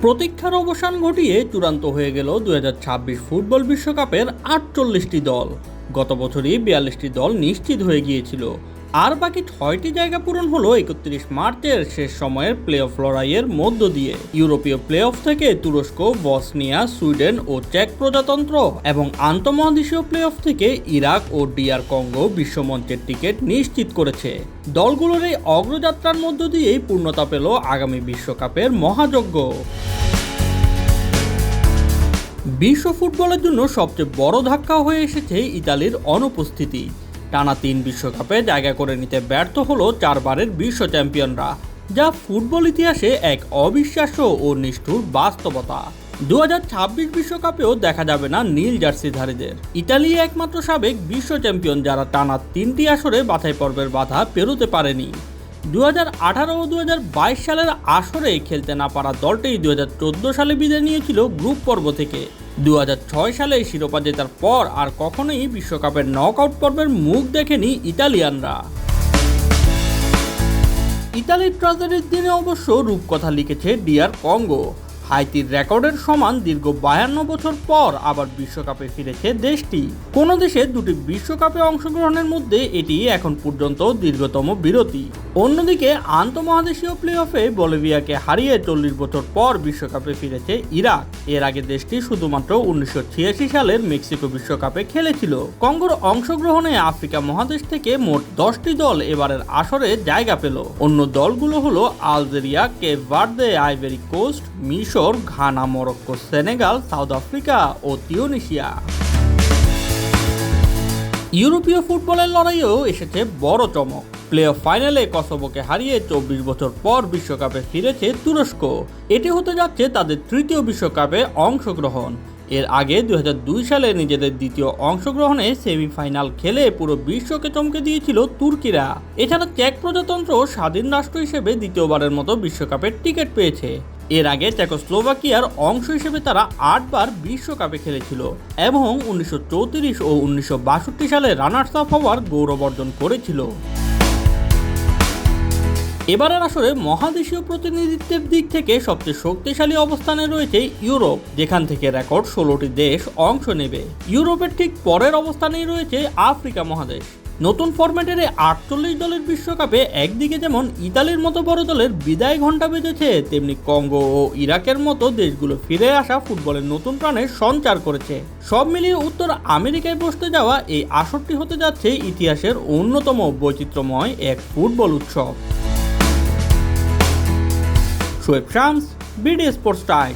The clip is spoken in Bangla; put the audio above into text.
প্রতীক্ষার অবসান ঘটিয়ে চূড়ান্ত হয়ে গেল 2026 ফুটবল বিশ্বকাপের 48টি দল। গত বছরই 42টি দল নিশ্চিত হয়ে গিয়েছিল, আর বাকি 6টি জায়গা পূরণ হলো 31 মার্চের শেষ সময়ের প্লে অফ লড়াইয়ের মধ্য দিয়ে। ইউরোপীয় প্লে অফ থেকে তুরস্ক, বসনিয়া, সুইডেন ও চেক প্রজাতন্ত্র এবং আন্তঃমহাদেশীয় প্লে অফ থেকে ইরাক ও ডিআর কঙ্গো বিশ্বমঞ্চের টিকিট নিশ্চিত করেছে। দলগুলোর এই অগ্রযাত্রার মধ্য দিয়েই পূর্ণতা পেল আগামী বিশ্বকাপের মহাযজ্ঞ। বিশ্ব ফুটবলের জন্য সবচেয়ে বড় ধাক্কা হয়ে এসেছে ইতালির অনুপস্থিতি। টানা 3 বিশ্বকাপে জায়গা করে নিতে ব্যর্থ হলো 4 বারের বিশ্ব চ্যাম্পিয়নরা, যা ফুটবল ইতিহাসে এক অবিশ্বাস্য ও নিষ্ঠুর বাস্তবতা। 2026 বিশ্বকাপেও দেখা যাবে না নীল জার্সিধারীদের। ইতালি একমাত্র সাবেক বিশ্ব চ্যাম্পিয়ন যারা টানা 3টি আসরে বাছাই পর্বের বাধা পেরোতে পারেনি। 2018 ও 2022 সালের আসরে খেলতে না পারা দলটি 2014 সালে বিদায় নিয়েছিল গ্রুপ পর্ব থেকে। 2006 সালে শিরোপা জেতার পর আর কখনোই বিশ্বকাপের নকআউট পর্বের মুখ দেখেনি ইতালিয়ানরা। ইতালির ট্র্যাজেডির দিনে অবশ্য রূপকথা লিখেছে ডিআর কঙ্গো। হাইতির রেকর্ডের সমান দীর্ঘ 52 বছর পর আবার বিশ্বকাপে ফিরেছে দেশটি। কোন দেশে দুটি বিশ্বকাপে অংশগ্রহণের মধ্যে এটি এখন পর্যন্ত দীর্ঘতম বিরতি। অন্যদিকে আন্তঃমহাদেশীয় প্লে অফে বলিভিয়াকে হারিয়ে 40 বছর পর বিশ্বকাপে ফিরেছে ইরাক। এর আগে দেশটি শুধুমাত্র 1986 সালের মেক্সিকো বিশ্বকাপে খেলেছিল। কঙ্গোর অংশগ্রহণে আফ্রিকা মহাদেশ থেকে মোট 10টি দল এবারের আসরে জায়গা পেল। অন্য দলগুলো হলো Algeria, Cape Verde, Ivory Coast, মিশর, Ghana, Morocco, Senegal, South Africa ও তিউনিসিয়া। ইউরোপীয় ফুটবলের লড়াইয়েও এসেছে বড় চমক। প্লে অফ ফাইনালে কসোভোকে হারিয়ে 24 বছর পর বিশ্বকাপে ফিরেছে তুরস্ক। এটি হতে যাচ্ছে তাদের তৃতীয় বিশ্বকাপে অংশগ্রহণ। এর আগে 2002 সালে নিজেদের দ্বিতীয় অংশগ্রহণে সেমিফাইনাল খেলে পুরো বিশ্বকে চমকে দিয়েছিল তুর্কিরা। এছাড়া চেক প্রজাতন্ত্র স্বাধীন রাষ্ট্র হিসেবে দ্বিতীয়বারের মতো বিশ্বকাপের টিকিট পেয়েছে। এর আগে চেকোস্লোভাকিয়ার অংশ হিসেবে তারা 8 বার বিশ্বকাপে খেলেছিল এবং 1934 ও 1962 সালে রানার্স আপ হওয়ার গৌরব অর্জন করেছিল। এবারের আসরে মহাদেশীয় প্রতিনিধিত্বের দিক থেকে সবচেয়ে শক্তিশালী অবস্থানে রয়েছে ইউরোপ, যেখান থেকে রেকর্ড 16টি দেশ অংশ নেবে। ইউরোপের ঠিক পরের অবস্থানেই রয়েছে আফ্রিকা মহাদেশ। নতুন ফরম্যাটের 48 দলের বিশ্বকাপে একদিকে যেমন ইতালির মতো বড় দলের বিদায় ঘণ্টা বেজেছে, তেমনি কঙ্গো ও ইরাকের মতো দেশগুলো ফিরে আসা ফুটবলের নতুন প্রাণের সঞ্চার করেছে। সব মিলিয়ে উত্তর আমেরিকায় বসতে যাওয়া এই আসরটি হতে যাচ্ছে ইতিহাসের অন্যতম বৈচিত্র্যময় এক ফুটবল উৎসব। Shoaib Shams, BD sports time.